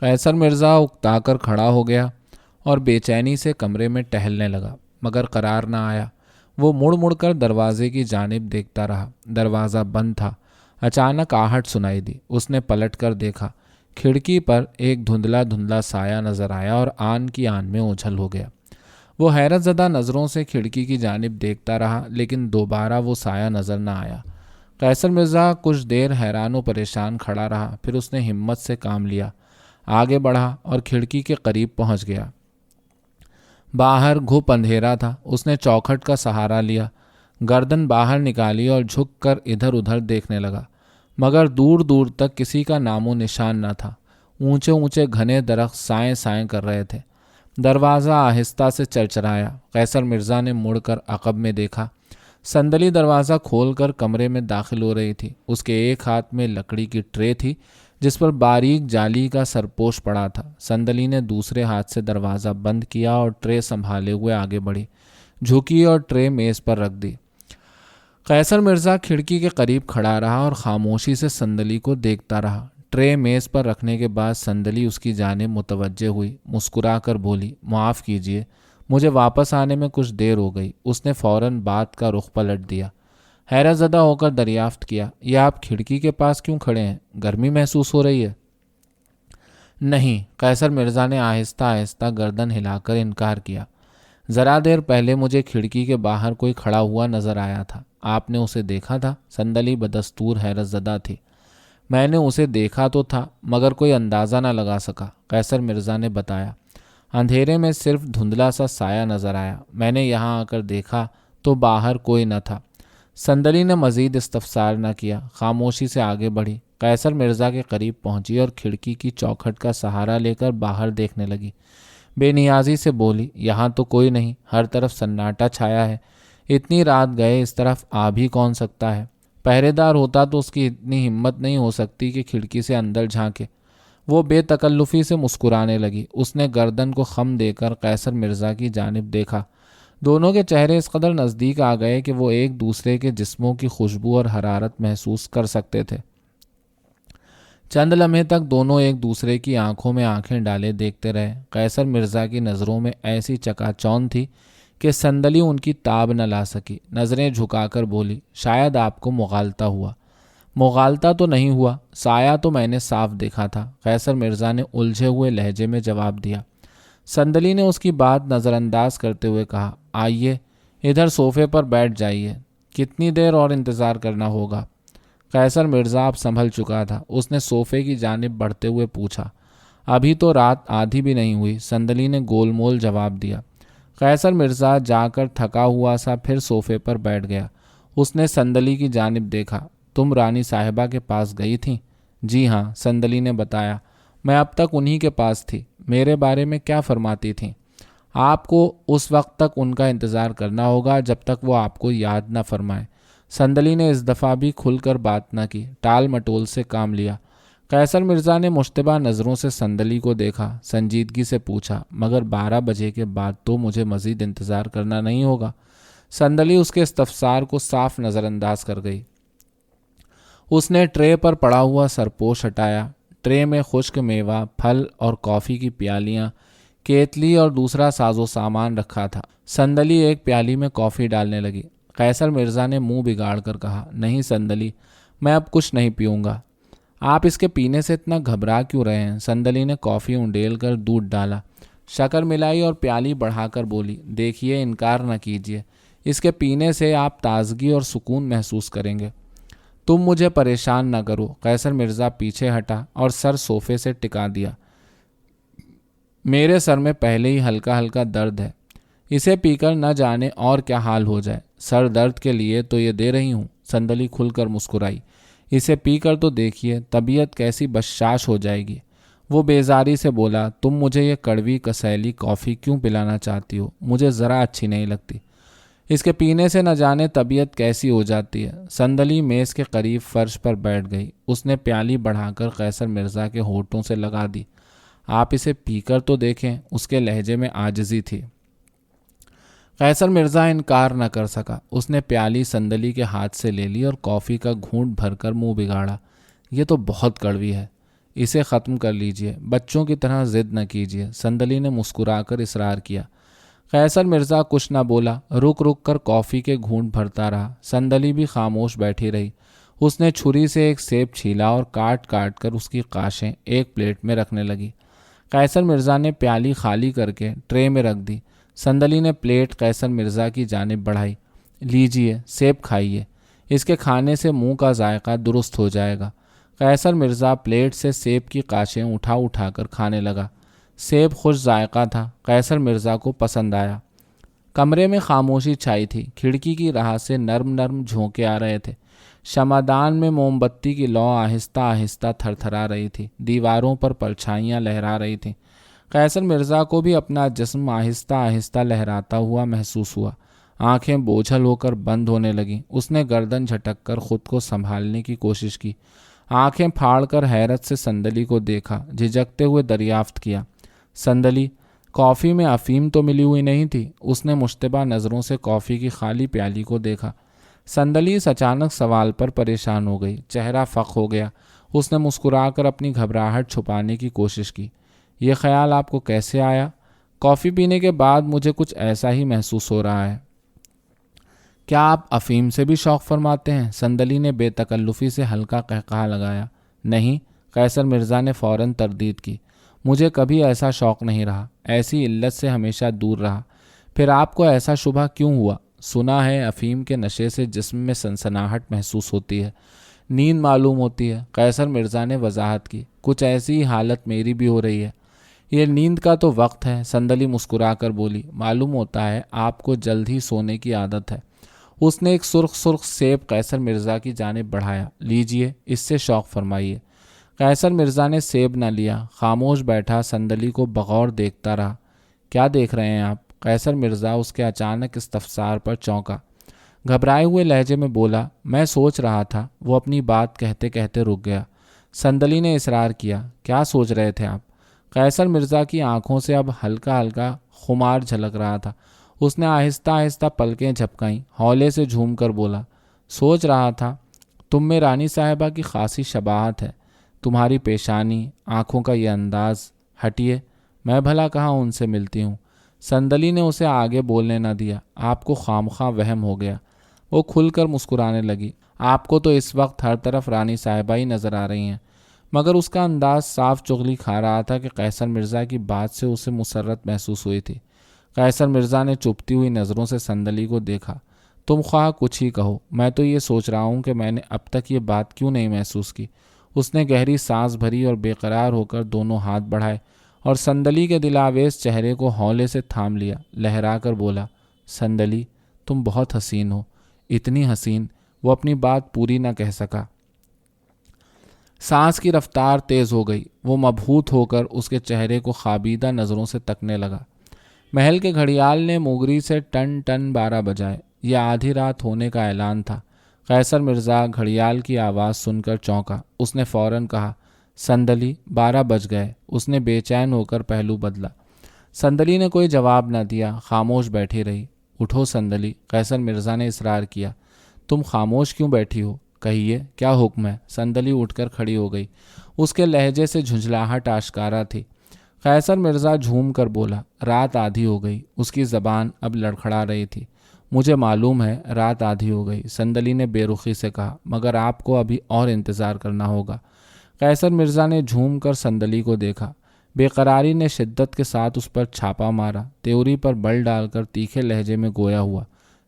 قیصر مرزا اکتا کر کھڑا ہو گیا اور بے چینی سے کمرے میں ٹہلنے لگا، مگر قرار نہ آیا۔ وہ مڑ مڑ کر دروازے کی جانب دیکھتا رہا۔ دروازہ بند تھا۔ اچانک آہٹ سنائی دی۔ اس نے پلٹ کر دیکھا۔ کھڑکی پر ایک دھندلا دھندلا سایہ نظر آیا اور آن کی آن میں اوجھل ہو گیا۔ وہ حیرت زدہ نظروں سے کھڑکی کی جانب دیکھتا رہا، لیکن دوبارہ وہ سایہ نظر نہ آیا۔ قیصر مرزا کچھ دیر حیران و پریشان کھڑا رہا، پھر اس نے ہمت سے کام لیا، آگے بڑھا اور کھڑکی کے قریب پہنچ گیا۔ باہر گھپ اندھیرا تھا۔ اس نے چوکھٹ کا سہارا لیا، گردن باہر نکالی اور جھک کر ادھر ادھر دیکھنے لگا، مگر دور دور تک کسی کا نام و نشان نہ تھا۔ اونچے اونچے گھنے درخت سائیں سائیں کر رہے تھے۔ دروازہ آہستہ سے چرچرایا۔ قیصر مرزا نے مڑ کر عقب میں دیکھا۔ صندلی دروازہ کھول کر کمرے میں داخل ہو رہی تھی۔ اس کے ایک ہاتھ میں لکڑی کی ٹرے تھی جس پر باریک جالی کا سرپوش پڑا تھا۔ صندلی نے دوسرے ہاتھ سے دروازہ بند کیا اور ٹرے سنبھالے ہوئے آگے بڑھی، جھکی اور ٹرے میز پر رکھ دی۔ قیصر مرزا کھڑکی کے قریب کھڑا رہا اور خاموشی سے صندلی کو دیکھتا رہا۔ ٹرے میز پر رکھنے کے بعد صندلی اس کی جانب متوجہ ہوئی، مسکرا کر بولی، معاف کیجیے، مجھے واپس آنے میں کچھ دیر ہو گئی۔ اس نے فوراً بات کا رخ پلٹ دیا۔ حیرت زدہ ہو کر دریافت کیا، یہ آپ کھڑکی کے پاس کیوں کھڑے ہیں؟ گرمی محسوس ہو رہی ہے؟ نہیں، قیصر مرزا نے آہستہ آہستہ گردن ہلا کر انکار کیا۔ ذرا دیر پہلے مجھے کھڑکی کے باہر کوئی کھڑا ہوا نظر آیا تھا۔ آپ نے اسے دیکھا تھا؟ صندلی بدستور حیرت زدہ تھی۔ میں نے اسے دیکھا تو تھا، مگر کوئی اندازہ نہ لگا سکا، قیصر مرزا نے بتایا۔ اندھیرے میں صرف دھندلا سا سایہ نظر آیا۔ میں نے یہاں آ کر دیکھا تو باہر کوئی نہ تھا۔ صندلی نے مزید استفسار نہ کیا، خاموشی سے آگے بڑھی، قیصر مرزا کے قریب پہنچی اور کھڑکی کی چوکھٹ کا سہارا لے کر باہر دیکھنے لگی۔ بے نیازی سے بولی، یہاں تو کوئی نہیں، ہر طرف سناٹا چھایا ہے۔ اتنی رات گئے اس طرف آ بھی کون سکتا ہے؟ پہرے دار ہوتا تو اس کی اتنی ہمت نہیں ہو سکتی کہ کھڑکی سے اندر جھانکے۔ وہ بے تکلفی سے مسکرانے لگی۔ اس نے گردن کو خم دے کر قیصر مرزا کی جانب دیکھا۔ دونوں کے چہرے اس قدر نزدیک آ گئے کہ وہ ایک دوسرے کے جسموں کی خوشبو اور حرارت محسوس کر سکتے تھے۔ چند لمحے تک دونوں ایک دوسرے کی آنکھوں میں آنکھیں ڈالے دیکھتے رہے۔ قیصر مرزا کی نظروں میں ایسی چکا چوند تھی کہ صندلی ان کی تاب نہ لا سکی۔ نظریں جھکا کر بولی، شاید آپ کو مغالطہ ہوا۔ مغالطہ تو نہیں ہوا، سایہ تو میں نے صاف دیکھا تھا، قیصر مرزا نے الجھے ہوئے لہجے میں جواب دیا۔ صندلی نے اس کی بات نظر انداز کرتے ہوئے کہا، آئیے ادھر صوفے پر بیٹھ جائیے، کتنی دیر اور انتظار کرنا ہوگا؟ قیصر مرزا اب سنبھل چکا تھا۔ اس نے صوفے کی جانب بڑھتے ہوئے پوچھا، ابھی تو رات آدھی بھی نہیں ہوئی، صندلی نے گول مول جواب دیا۔ قیصر مرزا جا کر تھکا ہوا سا پھر صوفے پر بیٹھ گیا۔ اس نے صندلی کی جانب دیکھا، تم رانی صاحبہ کے پاس گئی تھیں؟ جی ہاں، صندلی نے بتایا، میں اب تک انہی کے پاس تھی۔ میرے بارے میں کیا فرماتی تھیں؟ آپ کو اس وقت تک ان کا انتظار کرنا ہوگا جب تک وہ آپ کو یاد نہ فرمائیں۔ صندلی نے اس دفعہ بھی کھل کر بات نہ کی، ٹال مٹول سے کام لیا۔ قیصر مرزا نے مشتبہ نظروں سے صندلی کو دیکھا، سنجیدگی سے پوچھا، مگر 12 بجے کے بعد تو مجھے مزید انتظار کرنا نہیں ہوگا؟ صندلی اس کے استفسار کو صاف نظر انداز کر گئی۔ اس نے ٹرے پر پڑا ہوا سرپوش ہٹایا۔ ٹرے میں خشک میوہ، پھل اور کافی کی پیالیاں، کیتلی اور دوسرا ساز و سامان رکھا تھا۔ صندلی ایک پیالی میں کافی ڈالنے لگی۔ قیصر مرزا نے منہ بگاڑ کر کہا، نہیں صندلی، میں اب کچھ نہیں پیوں گا۔ آپ اس کے پینے سے اتنا گھبرا کیوں رہے ہیں؟ صندلی نے کافی انڈیل کر دودھ ڈالا، شکر ملائی اور پیالی بڑھا کر بولی، دیکھیے انکار نہ کیجیے، اس کے پینے سے آپ تازگی اور سکون محسوس کریں گے۔ تم مجھے پریشان نہ کرو۔ قیصر مرزا پیچھے ہٹا اور سر صوفے سے ٹکا دیا۔ میرے سر میں پہلے ہی ہلکا ہلکا درد ہے، اسے پی کر نہ جانے اور کیا حال ہو جائے۔ سر درد کے لیے تو یہ دے رہی ہوں، صندلی کھل کر مسکرائی، اسے پی کر تو دیکھیے، طبیعت کیسی بشاش ہو جائے گی۔ وہ بیزاری سے بولا، تم مجھے یہ کڑوی کسیلی کافی کیوں پلانا چاہتی ہو؟ مجھے ذرا اچھی نہیں لگتی، اس کے پینے سے نہ جانے طبیعت کیسی ہو جاتی ہے۔ صندلی میز کے قریب فرش پر بیٹھ گئی۔ اس نے پیالی بڑھا کر قیصر مرزا کے ہونٹوں سے لگا دی۔ آپ اسے پی کر تو دیکھیں، اس کے لہجے میں عاجزی تھی۔ قیصر مرزا انکار نہ کر سکا۔ اس نے پیالی صندلی کے ہاتھ سے لے لی اور کافی کا گھونٹ بھر کر منہ بگاڑا۔ یہ تو بہت کڑوی ہے، اسے ختم کر لیجئے، بچوں کی طرح ضد نہ کیجیے۔ صندلی نے مسکرا کر اصرار کیا۔ قیصر مرزا کچھ نہ بولا، رک رک کر کافی کے گھونٹ بھرتا رہا۔ صندلی بھی خاموش بیٹھی رہی۔ اس نے چھری سے ایک سیب چھیلا اور کاٹ کاٹ کر اس کی قاشیں ایک پلیٹ میں رکھنے لگی۔ قیصر مرزا نے پیالی خالی کر کے ٹرے میں رکھ دی۔ صندلی نے پلیٹ قیصر مرزا کی جانب بڑھائی۔ لیجئے، سیب کھائیے، اس کے کھانے سے منہ کا ذائقہ درست ہو جائے گا۔ قیصر مرزا پلیٹ سے سیب کی قاشیں اٹھا اٹھا کر کھانے لگا۔ سیب خوش ذائقہ تھا، قیصر مرزا کو پسند آیا۔ کمرے میں خاموشی چھائی تھی۔ کھڑکی کی راہ سے نرم نرم جھونکے آ رہے تھے۔ شمعدان میں موم بتی کی لو آہستہ آہستہ تھر تھرا رہی تھی۔ دیواروں پر پرچھائیاں لہرا رہی تھیں۔ قیصر مرزا کو بھی اپنا جسم آہستہ آہستہ لہراتا ہوا محسوس ہوا۔ آنکھیں بوجھل ہو کر بند ہونے لگیں۔ اس نے گردن جھٹک کر خود کو سنبھالنے کی کوشش کی۔ آنکھیں پھاڑ کر حیرت سے صندلی کو دیکھا، جھجکتے ہوئے دریافت کیا، صندلی، کافی میں افیم تو ملی ہوئی نہیں تھی؟ اس نے مشتبہ نظروں سے کافی کی خالی پیالی کو دیکھا۔ صندلی اس اچانک سوال پر پریشان ہو گئی، چہرہ فق ہو گیا۔ اس نے مسکرا کر اپنی گھبراہٹ چھپانے کی کوشش کی۔ یہ خیال آپ کو کیسے آیا؟ کافی پینے کے بعد مجھے کچھ ایسا ہی محسوس ہو رہا ہے۔ کیا آپ افیم سے بھی شوق فرماتے ہیں؟ صندلی نے بے تکلفی سے ہلکا قہقہا لگایا۔ نہیں، قیصر مرزا نے فوراً تردید کی، مجھے کبھی ایسا شوق نہیں رہا، ایسی علت سے ہمیشہ دور رہا۔ پھر آپ کو ایسا شبہ کیوں ہوا؟ سنا ہے افیم کے نشے سے جسم میں سنسناہٹ محسوس ہوتی ہے، نیند معلوم ہوتی ہے۔ قیصر مرزا نے وضاحت کی، کچھ ایسی حالت میری بھی ہو رہی ہے۔ یہ نیند کا تو وقت ہے، صندلی مسکرا کر بولی، معلوم ہوتا ہے آپ کو جلد ہی سونے کی عادت ہے۔ اس نے ایک سرخ سرخ سیب قیصر مرزا کی جانب بڑھایا، لیجئے، اس سے شوق فرمائیے۔ قیصر مرزا نے سیب نہ لیا، خاموش بیٹھا صندلی کو بغور دیکھتا رہا۔ کیا دیکھ رہے ہیں آپ؟ قیصر مرزا اس کے اچانک استفسار پر چونکا، گھبرائے ہوئے لہجے میں بولا، میں سوچ رہا تھا۔ وہ اپنی بات کہتے کہتے رک گیا۔ صندلی نے اصرار کیا، کیا سوچ رہے تھے آپ؟ قیصر مرزا کی آنکھوں سے اب ہلکا ہلکا خمار جھلک رہا تھا۔ اس نے آہستہ آہستہ پلکیں جھپکائیں، ہولے سے جھوم کر بولا، سوچ رہا تھا تم میں رانی صاحبہ کی خاصی شباہت ہے، تمہاری پیشانی، آنکھوں کا یہ انداز۔ ہٹیے، میں بھلا کہاں ان سے ملتی ہوں؟ صندلی نے اسے آگے بولنے نہ دیا، آپ کو خامخواہ وہم ہو گیا۔ وہ کھل کر مسکرانے لگی، آپ کو تو اس وقت ہر طرف رانی صاحبہ ہی نظر آ رہی ہیں۔ مگر اس کا انداز صاف چغلی کھا رہا تھا کہ قیصر مرزا کی بات سے اسے مسرت محسوس ہوئی تھی۔ قیصر مرزا نے چپتی ہوئی نظروں سے صندلی کو دیکھا، تم خواہ کچھ ہی کہو، میں تو یہ سوچ رہا ہوں کہ میں نے اب تک یہ بات کیوں نہیں محسوس کی۔ اس نے گہری سانس بھری اور بے قرار ہو کر دونوں ہاتھ بڑھائے اور صندلی کے دلاویز چہرے کو ہولے سے تھام لیا، لہرا کر بولا، صندلی، تم بہت حسین ہو، اتنی حسین۔ وہ اپنی بات پوری نہ کہہ سکا۔ سانس کی رفتار تیز ہو گئی۔ وہ مبہوت ہو کر اس کے چہرے کو خوابیدہ نظروں سے تکنے لگا۔ محل کے گھڑیال نے موگری سے ٹن ٹن 12 بجائے۔ یہ آدھی رات ہونے کا اعلان تھا۔ قیصر مرزا گھڑیال کی آواز سن کر چونکا۔ اس نے فوراً کہا، صندلی، 12 بج گئے۔ اس نے بے چین ہو کر پہلو بدلا۔ صندلی نے کوئی جواب نہ دیا، خاموش بیٹھی رہی۔ اٹھو صندلی، قیصر مرزا نے اصرار کیا۔ تم خاموش کیوں بیٹھی ہو؟ کہیے، کیا حکم ہے؟ صندلی اٹھ کر کھڑی ہو گئی۔ اس کے لہجے سے جھنجھلاہٹ آشکارا تھی۔ قیصر مرزا جھوم کر بولا، رات آدھی ہو گئی۔ اس کی زبان اب لڑکھڑا رہی تھی۔ مجھے معلوم ہے رات آدھی ہو گئی، صندلی نے بے رخی سے کہا، مگر آپ کو ابھی اور انتظار کرنا ہوگا۔ قیصر مرزا نے جھوم کر صندلی کو دیکھا۔ بے قراری نے شدت کے ساتھ اس پر چھاپا مارا، تیوری پر بل ڈال کر تیکھے لہجے میں گویا ہوا،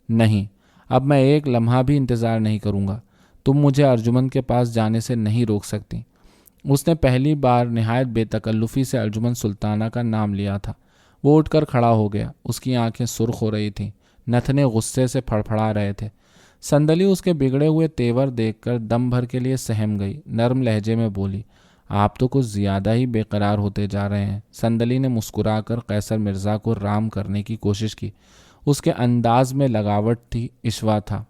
نہیں، اب میں ایک لمحہ بھی انتظار نہیں کروں گا۔ تم مجھے ارجمن کے پاس جانے سے نہیں روک سکتی۔ اس نے پہلی بار نہایت بے تکلفی سے ارجمن سلطانہ کا نام لیا تھا۔ وہ اٹھ کر کھڑا ہو گیا۔ اس کی آنکھیں سرخ ہو رہی تھیں، نتنے غصے سے پھڑپھڑا رہے تھے۔ صندلی اس کے بگڑے ہوئے تیور دیکھ کر دم بھر کے لیے سہم گئی، نرم لہجے میں بولی، آپ تو کچھ زیادہ ہی بے قرار ہوتے جا رہے ہیں۔ صندلی نے مسکرا کر قیصر مرزا کو رام کرنے کی کوشش کی۔ اس کے انداز میں لگاوٹ تھی، عشوہ تھا،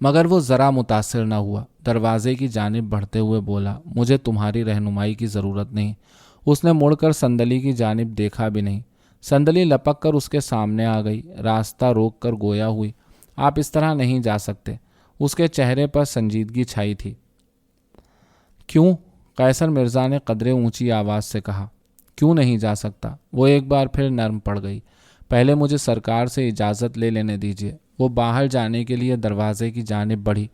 مگر وہ ذرا متاثر نہ ہوا۔ دروازے کی جانب بڑھتے ہوئے بولا، مجھے تمہاری رہنمائی کی ضرورت نہیں۔ اس نے مڑ کر صندلی کی جانب دیکھا بھی نہیں۔ صندلی لپک کر اس کے سامنے آ گئی، راستہ روک کر گویا ہوئی، آپ اس طرح نہیں جا سکتے۔ اس کے چہرے پر سنجیدگی چھائی تھی۔ کیوں؟ قیصر مرزا نے قدرے اونچی آواز سے کہا۔ کیوں نہیں جا سکتا؟ وہ ایک بار پھر نرم پڑ گئی۔ پہلے مجھے سرکار سے اجازت لے لینے دیجیے۔ وہ باہر جانے کے لیے دروازے کی جانب بڑھی۔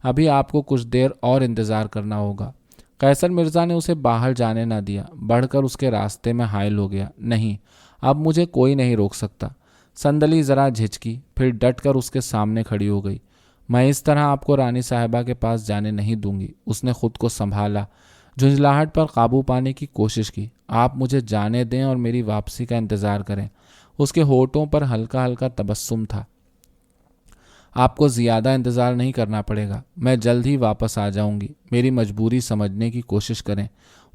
ابھی آپ کو کچھ دیر اور انتظار کرنا ہوگا۔ قیصر مرزا نے اسے باہر جانے نہ دیا، بڑھ کر اس کے راستے میں حائل ہو گیا۔ نہیں، اب مجھے کوئی نہیں روک سکتا۔ صندلی ذرا جھجکی، پھر ڈٹ کر اس کے سامنے کھڑی ہو گئی۔ میں اس طرح آپ کو رانی صاحبہ کے پاس جانے نہیں دوں گی۔ اس نے خود کو سنبھالا، جھنجھلاہٹ پر قابو پانے کی کوشش کی۔ آپ مجھے جانے دیں اور میری واپسی کا انتظار کریں۔ اس کے ہونٹوں پر ہلکا ہلکا تبسم تھا۔ آپ کو زیادہ انتظار نہیں کرنا پڑے گا، میں جلد ہی واپس آ جاؤں گی۔ میری مجبوری سمجھنے کی کوشش کریں۔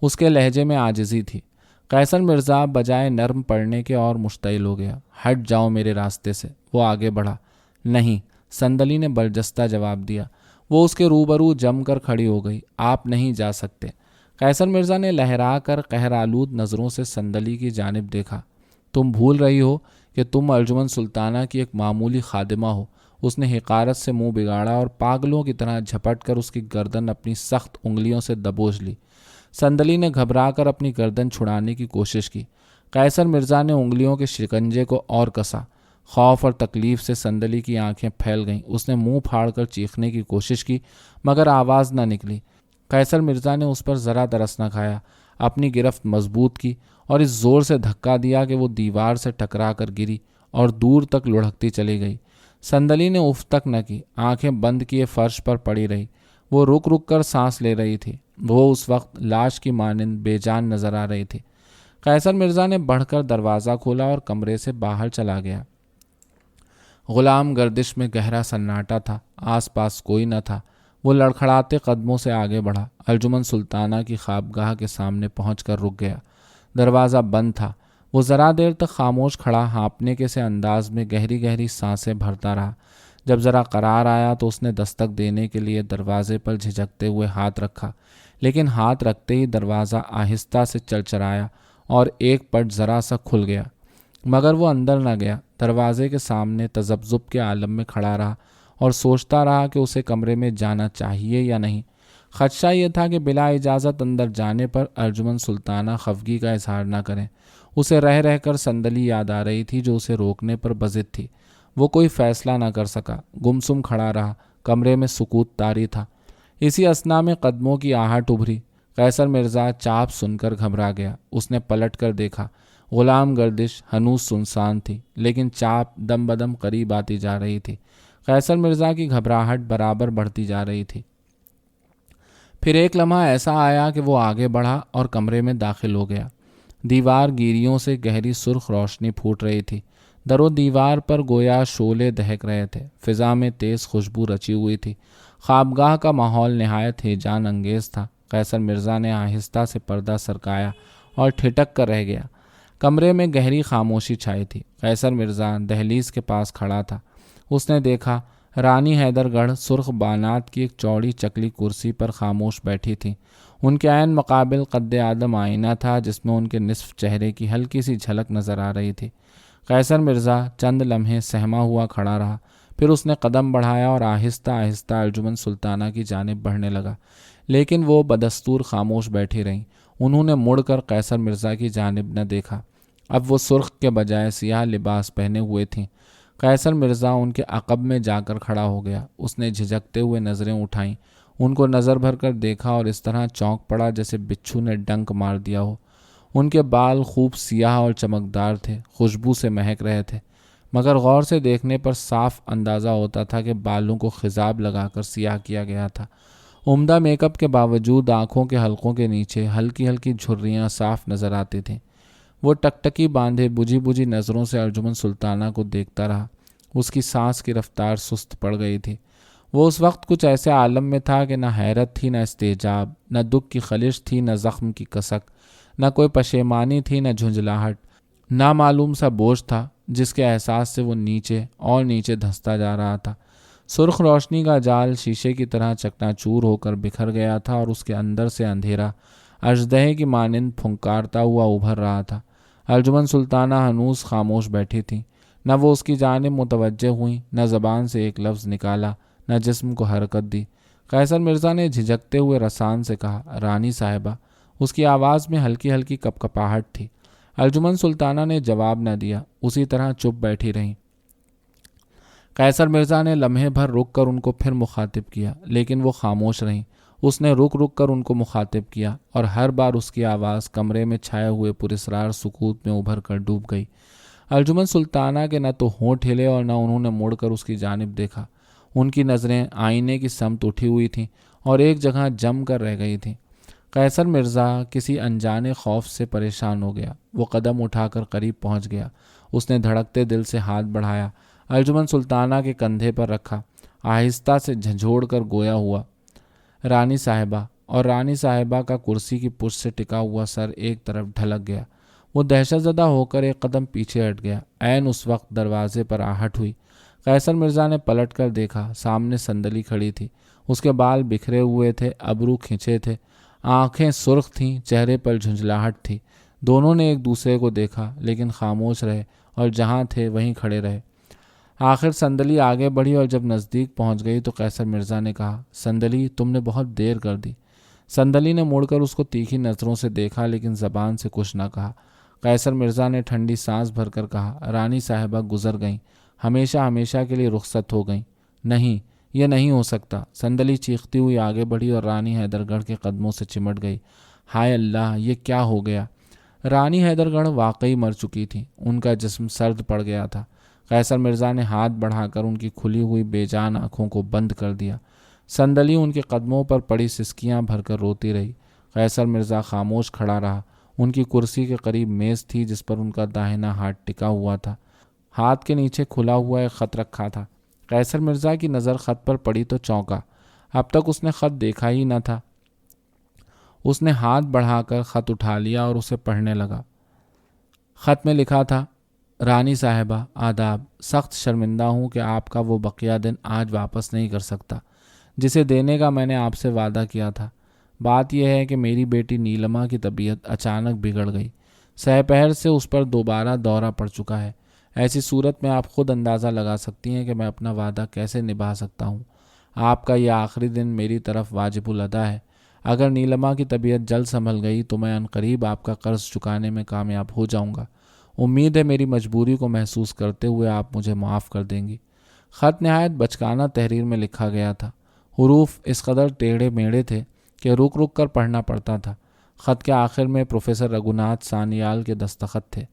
اس کے لہجے میں عاجزی تھی۔ قیصر مرزا بجائے نرم پڑنے کے اور مشتعل ہو گیا۔ ہٹ جاؤ میرے راستے سے۔ وہ آگے بڑھا۔ نہیں، صندلی نے برجستہ جواب دیا۔ وہ اس کے روبرو جم کر کھڑی ہو گئی۔ آپ نہیں جا سکتے۔ قیصر مرزا نے لہرا کر قہرآلود نظروں سے صندلی کی جانب دیکھا۔ تم بھول رہی ہو کہ تم ارجمن سلطانہ کی ایک معمولی خادمہ ہو۔ اس نے حقارت سے منہ بگاڑا اور پاگلوں کی طرح جھپٹ کر اس کی گردن اپنی سخت انگلیوں سے دبوچ لی۔ صندلی نے گھبرا کر اپنی گردن چھڑانے کی کوشش کی۔ قیصر مرزا نے انگلیوں کے شکنجے کو اور کسا۔ خوف اور تکلیف سے صندلی کی آنکھیں پھیل گئیں۔ اس نے منہ پھاڑ کر چیخنے کی کوشش کی، مگر آواز نہ نکلی۔ قیصر مرزا نے اس پر ذرا ترس نہ کھایا، اپنی گرفت مضبوط کی اور اس زور سے دھکا دیا کہ وہ دیوار سے ٹکرا کر گری اور دور تک لڑھکتی چلی گئی۔ صندلی نے اف تک نہ کی، آنکھیں بند کیے فرش پر پڑی رہی۔ وہ رک رک کر سانس لے رہی تھی۔ وہ اس وقت لاش کی مانند بے جان نظر آ رہی تھی۔ قیصر مرزا نے بڑھ کر دروازہ کھولا اور کمرے سے باہر چلا گیا۔ غلام گردش میں گہرا سناٹا تھا، آس پاس کوئی نہ تھا۔ وہ لڑکھڑاتے قدموں سے آگے بڑھا، ارجمن سلطانہ کی خوابگاہ کے سامنے پہنچ کر رک گیا۔ دروازہ بند تھا۔ وہ ذرا دیر تک خاموش کھڑا ہانپنے کے سے انداز میں گہری گہری سانسیں بھرتا رہا۔ جب ذرا قرار آیا تو اس نے دستک دینے کے لیے دروازے پر جھجکتے ہوئے ہاتھ رکھا، لیکن ہاتھ رکھتے ہی دروازہ آہستہ سے چرچرایا اور ایک پٹ ذرا سا کھل گیا، مگر وہ اندر نہ گیا۔ دروازے کے سامنے تذبذب کے عالم میں کھڑا رہا اور سوچتا رہا کہ اسے کمرے میں جانا چاہیے یا نہیں۔ خدشہ یہ تھا کہ بلا اجازت اندر جانے پر ارجمن سلطانہ خفگی کا اظہار نہ کریں۔ اسے رہ رہ کر صندلی یاد آ رہی تھی جو اسے روکنے پر بضد تھی۔ وہ کوئی فیصلہ نہ کر سکا، گمسم کھڑا رہا۔ کمرے میں سکوت طاری تھا۔ اسی اثنا میں قدموں کی آہٹ ابھری۔ قیصر مرزا چاپ سن کر گھبرا گیا۔ اس نے پلٹ کر دیکھا۔ غلام گردش ہنوز سنسان تھی، لیکن چاپ دم بدم قریب آتی جا رہی تھی۔ قیصر مرزا کی گھبراہٹ برابر بڑھتی جا رہی تھی۔ پھر ایک لمحہ ایسا آیا کہ وہ آگے بڑھا اور کمرے میں داخل ہو گیا۔ دیوار گیریوں سے گہری سرخ روشنی پھوٹ رہی تھی۔ در و دیوار پر گویا شعلے دہک رہے تھے۔ فضا میں تیز خوشبو رچی ہوئی تھی۔ خوابگاہ کا ماحول نہایت ہیجان انگیز تھا۔ قیصر مرزا نے آہستہ سے پردہ سرکایا اور ٹھٹک کر رہ گیا۔ کمرے میں گہری خاموشی چھائی تھی۔ قیصر مرزا دہلیز کے پاس کھڑا تھا۔ اس نے دیکھا رانی حیدر گڑھ سرخ بانات کی ایک چوڑی چکلی کرسی پر خاموش بیٹھی تھی۔ ان کے عین مقابل قد آدم آئینہ تھا جس میں ان کے نصف چہرے کی ہلکی سی جھلک نظر آ رہی تھی۔ قیصر مرزا چند لمحے سہما ہوا کھڑا رہا، پھر اس نے قدم بڑھایا اور آہستہ آہستہ ارجمن سلطانہ کی جانب بڑھنے لگا، لیکن وہ بدستور خاموش بیٹھی رہیں۔ انہوں نے مڑ کر قیصر مرزا کی جانب نہ دیکھا۔ اب وہ سرخ کے بجائے سیاہ لباس پہنے ہوئے تھیں۔ قیصر مرزا ان کے عقب میں جا کر کھڑا ہو گیا۔ اس نے جھجکتے ہوئے نظریں اٹھائیں، ان کو نظر بھر کر دیکھا اور اس طرح چونک پڑا جیسے بچھو نے ڈنک مار دیا ہو۔ ان کے بال خوب سیاہ اور چمکدار تھے، خوشبو سے مہک رہے تھے، مگر غور سے دیکھنے پر صاف اندازہ ہوتا تھا کہ بالوں کو خضاب لگا کر سیاہ کیا گیا تھا۔ عمدہ میک اپ کے باوجود آنکھوں کے حلقوں کے نیچے ہلکی ہلکی جھریاں صاف نظر آتی تھیں۔ وہ ٹکٹکی باندھے بجھی بجھی نظروں سے ارجمن سلطانہ کو دیکھتا رہا۔ اس کی سانس کی رفتار سست پڑ گئی تھی۔ وہ اس وقت کچھ ایسے عالم میں تھا کہ نہ حیرت تھی، نہ استعجاب، نہ دکھ کی خلش تھی، نہ زخم کی کسک، نہ کوئی پشیمانی تھی، نہ جھنجھلاہٹ۔ نامعلوم سا بوجھ تھا جس کے احساس سے وہ نیچے اور نیچے دھنستا جا رہا تھا۔ سرخ روشنی کا جال شیشے کی طرح چکنا چور ہو کر بکھر گیا تھا اور اس کے اندر سے اندھیرا اژدہے کی مانند پھنکارتا ہوا ابھر رہا تھا۔ ارجمن سلطانہ ہنوز خاموش بیٹھی تھی۔ نہ وہ اس کی جانب متوجہ ہوئیں، نہ زبان سے ایک لفظ نکالا، نہ جسم کو حرکت دی۔ قیصر مرزا نے جھجکتے ہوئے رسان سے کہا، رانی صاحبہ۔ اس کی آواز میں ہلکی ہلکی کپکپاہٹ تھی۔ انجمن سلطانہ نے جواب نہ دیا، اسی طرح چپ بیٹھی رہیں۔ قیصر مرزا نے لمحے بھر رک کر ان کو پھر مخاطب کیا، لیکن وہ خاموش رہیں۔ اس نے رک رک کر ان کو مخاطب کیا، اور ہر بار اس کی آواز کمرے میں چھائے ہوئے پراسرار سکوت میں ابھر کر ڈوب گئی۔ انجمن سلطانہ کے نہ تو ہونٹ ہلے اور نہ انہوں نے مڑ کر اس کی جانب دیکھا۔ ان کی نظریں آئینے کی سمت اٹھی ہوئی تھیں اور ایک جگہ جم کر رہ گئی تھیں۔ قیصر مرزا کسی انجانے خوف سے پریشان ہو گیا۔ وہ قدم اٹھا کر قریب پہنچ گیا۔ اس نے دھڑکتے دل سے ہاتھ بڑھایا، انجمن سلطانہ کے کندھے پر رکھا، آہستہ سے جھنجھوڑ کر گویا ہوا، رانی صاحبہ۔ اور رانی صاحبہ کا کرسی کی پشت سے ٹکا ہوا سر ایک طرف ڈھلک گیا۔ وہ دہشت زدہ ہو کر ایک قدم پیچھے ہٹ گیا۔ عین اس وقت دروازے پر آہٹ ہوئی۔ قیصر مرزا نے پلٹ کر دیکھا، سامنے صندلی کھڑی تھی۔ اس کے بال بکھرے ہوئے تھے، ابرو کھنچے تھے، آنکھیں سرخ تھیں، چہرے پر جھنجھلاہٹ تھی۔ دونوں نے ایک دوسرے کو دیکھا، لیکن خاموش رہے اور جہاں تھے وہیں کھڑے رہے۔ آخر صندلی آگے بڑھی اور جب نزدیک پہنچ گئی تو قیصر مرزا نے کہا، صندلی، تم نے بہت دیر کر دی۔ صندلی نے مڑ کر اس کو تیکھی نظروں سے دیکھا، لیکن زبان سے کچھ نہ کہا۔ قیصر مرزا نے ٹھنڈی سانس بھر کر کہا، رانی صاحبہ گزر گئیں، ہمیشہ ہمیشہ کے لیے رخصت ہو گئیں۔ نہیں، یہ نہیں ہو سکتا۔ صندلی چیختی ہوئی آگے بڑھی اور رانی حیدر گڑھ کے قدموں سے چمٹ گئی۔ ہائے اللہ، یہ کیا ہو گیا؟ رانی حیدر گڑھ واقعی مر چکی تھی۔ ان کا جسم سرد پڑ گیا تھا۔ قیصر مرزا نے ہاتھ بڑھا کر ان کی کھلی ہوئی بے جان آنکھوں کو بند کر دیا۔ صندلی ان کے قدموں پر پڑی سسکیاں بھر کر روتی رہی۔ قیصر مرزا خاموش کھڑا رہا۔ ان کی کرسی کے قریب میز تھی جس پر ان کا داہنا ہاتھ ٹکا ہوا تھا۔ ہاتھ کے نیچے کھلا ہوا ایک خط رکھا تھا۔ قیصر مرزا کی نظر خط پر پڑی تو چونکا۔ اب تک اس نے خط دیکھا ہی نہ تھا۔ اس نے ہاتھ بڑھا کر خط اٹھا لیا اور اسے پڑھنے لگا۔ خط میں لکھا تھا، رانی صاحبہ آداب، سخت شرمندہ ہوں کہ آپ کا وہ بقیہ دن آج واپس نہیں کر سکتا جسے دینے کا میں نے آپ سے وعدہ کیا تھا۔ بات یہ ہے کہ میری بیٹی نیلما کی طبیعت اچانک بگڑ گئی۔ سہ پہر سے اس پر دوبارہ دورہ پڑ چکا ہے۔ ایسی صورت میں آپ خود اندازہ لگا سکتی ہیں کہ میں اپنا وعدہ کیسے نبھا سکتا ہوں۔ آپ کا یہ آخری دن میری طرف واجب الادا ہے۔ اگر نیلما کی طبیعت جلد سنبھل گئی تو میں عنقریب آپ کا قرض چکانے میں کامیاب ہو جاؤں گا۔ امید ہے میری مجبوری کو محسوس کرتے ہوئے آپ مجھے معاف کر دیں گی۔ خط نہایت بچکانہ تحریر میں لکھا گیا تھا۔ حروف اس قدر ٹیڑھے میڑھے تھے کہ رک رک کر پڑھنا پڑتا تھا۔ خط کے آخر میں پروفیسر رگھوناتھ سانیال کے دستخط تھے۔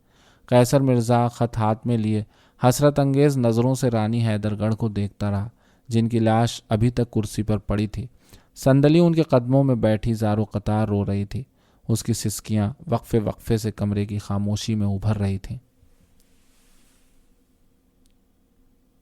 قیصر مرزا خط ہاتھ میں لیے حسرت انگیز نظروں سے رانی حیدر گڑھ کو دیکھتا رہا، جن کی لاش ابھی تک کرسی پر پڑی تھی۔ صندلی ان کے قدموں میں بیٹھی زارو قطار رو رہی تھی۔ اس کی سسکیاں وقفے وقفے سے کمرے کی خاموشی میں ابھر رہی تھیں۔